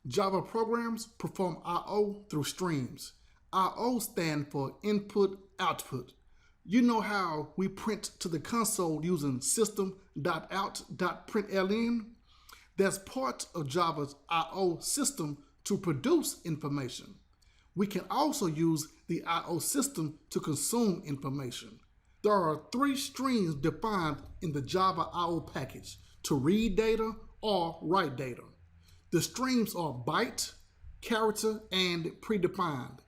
Java programs perform I/O through streams. I/O stand for input, output. You know how we print to the console using system.out.println? That's part of Java's I/O system to produce information. We can also use the I/O system to consume information. There are three streams defined in the Java I/O package to read data or write data. The streams are byte, character, and predefined.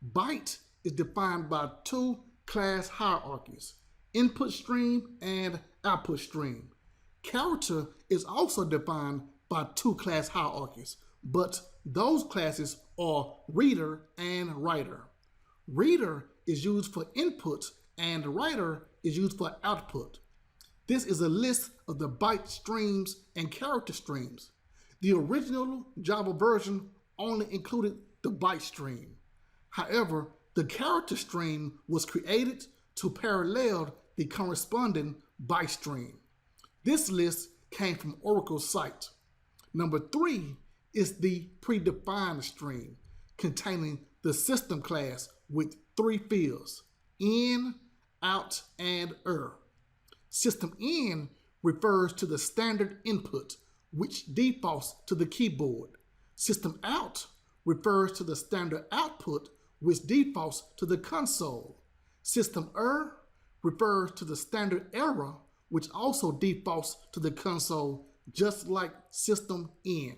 Byte is defined by two class hierarchies, input stream and output stream. Character is also defined by two class hierarchies, but those classes are reader and writer. Reader is used for input and writer is used for output. This is a list of the byte streams and character streams. The original Java version only included the byte stream. However, the character stream was created to parallel the corresponding byte stream. This list came from Oracle's site. Number 3 is the predefined stream, containing the system class with 3 fields, in, out, and System in refers to the standard input, which defaults to the keyboard. System out refers to the standard output, which defaults to the console. System refers to the standard error, which also defaults to the console, just like system in.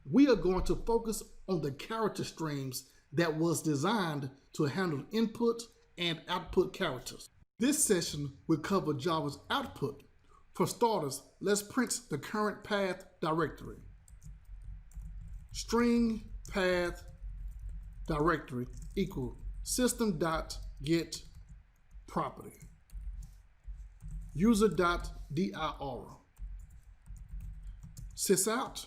We are going to focus on the character streams that was designed to handle input and output characters. This session will cover Java's output. For starters, let's print the current path directory. String path directory equal system.get property user.dir sysout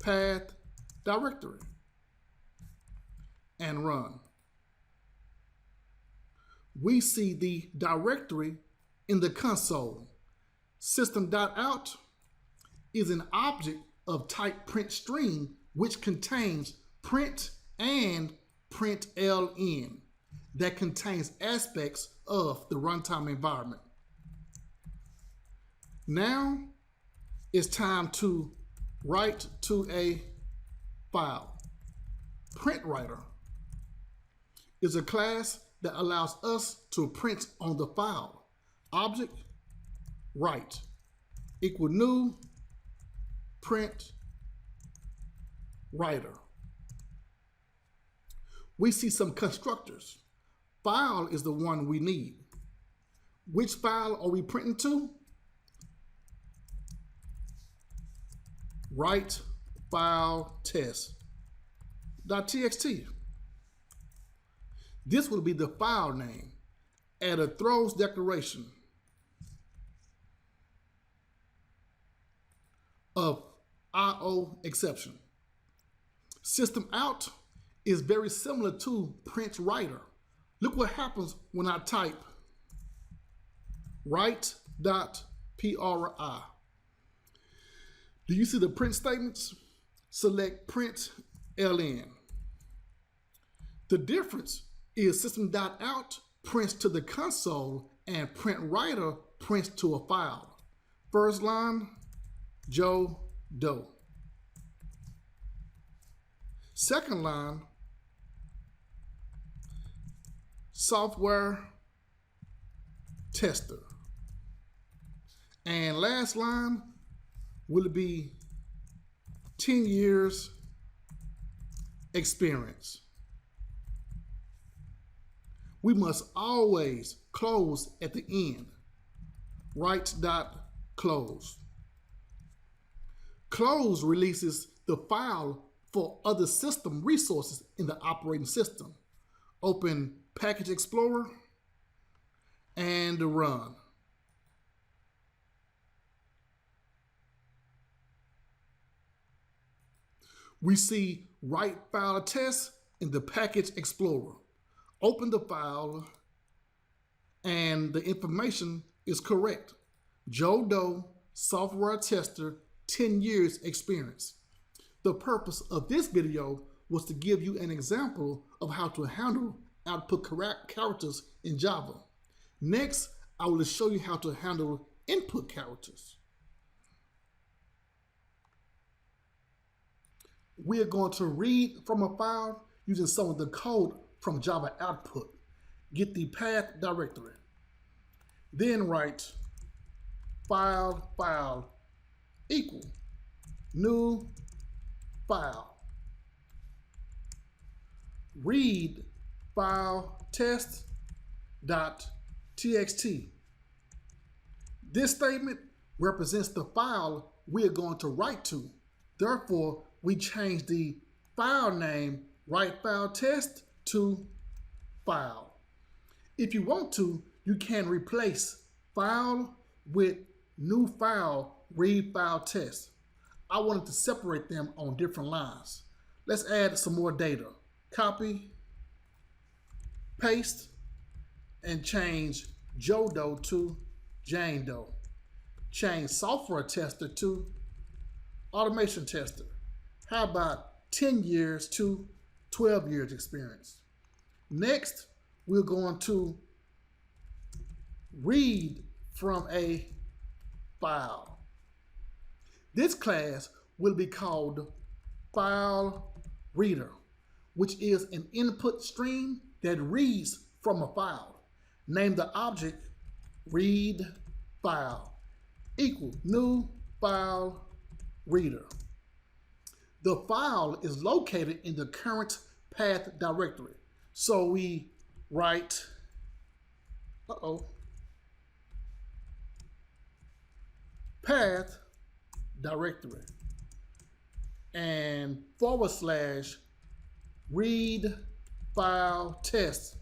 path directory and run. We see the directory in the console. System.out is an object of type print string which contains print and println that contains aspects of the runtime environment. Now it's time to write to a file. PrintWriter is a class that allows us to print on the file. Object write equal new print writer. We see some constructors. File is the one we need. Which file are we printing to? Write file test.txt. This will be the file name. Add a throws declaration of I/O exception. System out is very similar to print writer. Look what happens when I type write.pri. Do you see the print statements? Select println. The difference is system.out prints to the console and PrintWriter prints to a file. First line, Joe Doe. Second line, software tester. And last line will be 10 years experience. We must always close at the end. Write.close. Close releases the file for other system resources in the operating system. Open Package Explorer and run. We see write file test in the Package Explorer. Open the file and the information is correct. Joe Doe, software tester, 10 years experience. The purpose of this video was to give you an example of how to handle output characters in Java. Next, I will show you how to handle input characters. We are going to read from a file using some of the code from Java output. Get the path directory. Then write file equal new file. Read file test.txt. This statement represents the file we are going to write to. Therefore, we change the file name write file test to file. If you want to, you can replace file with new file read file test. I wanted to separate them on different lines. Let's add some more data. Copy, paste, and change Joe Doe to Jane Doe. Change software tester to automation tester. How about 10 years to 12 years experience? Next, we're going to read from a file. This class will be called file reader, which is an input stream that reads from a file. Name the object read file equal new file reader. The file is located in the current path directory. So we write, path directory and / read file test.txt.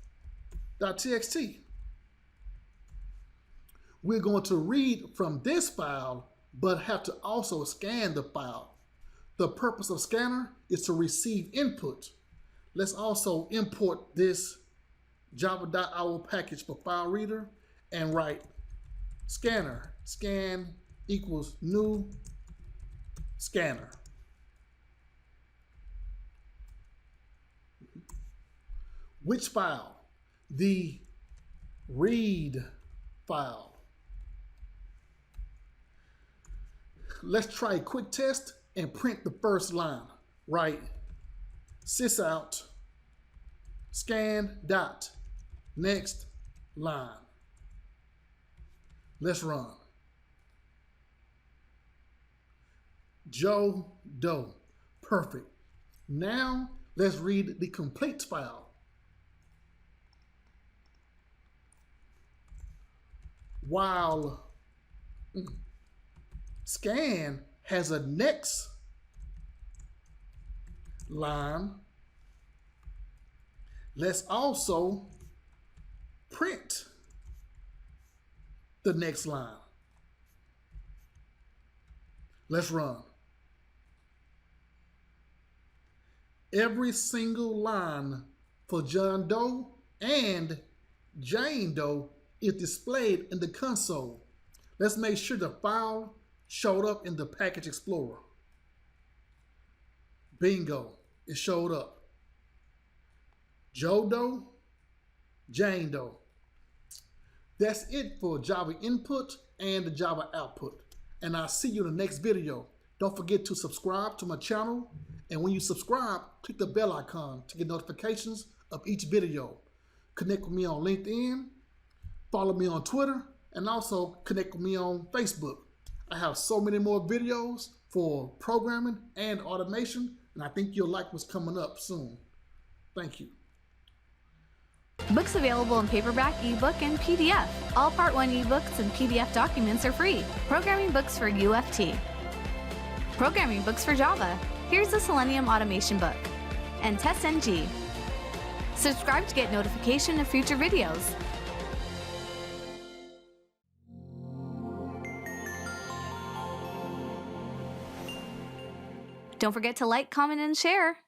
We're going to read from this file, but have to also scan the file. The purpose of scanner is to receive input. Let's also import this java.io package for file reader and write scanner, scan equals new scanner. Which file? The read file. Let's try a quick test and print the first line. Write sysout scan dot next line. Let's run. Joe Doe. Perfect. Now let's read the complete file. While scan has a next line, let's also print the next line. Let's run. Every single line for John Doe and Jane Doe is displayed in the console. Let's make sure the file showed up in the Package Explorer. Bingo, it showed up. Joe Doe, Jane Doe. That's it for Java input and the Java output. And I'll see you in the next video. Don't forget to subscribe to my channel. And when you subscribe, click the bell icon to get notifications of each video. Connect with me on LinkedIn, follow me on Twitter, and also connect with me on Facebook. I have so many more videos for programming and automation, and I think you'll like what's coming up soon. Thank you. Books available in paperback, ebook, and PDF. All Part 1 ebooks and PDF documents are free. Programming books for UFT. Programming books for Java. Here's the Selenium Automation book. And TestNG. Subscribe to get notification of future videos. Don't forget to like, comment, and share.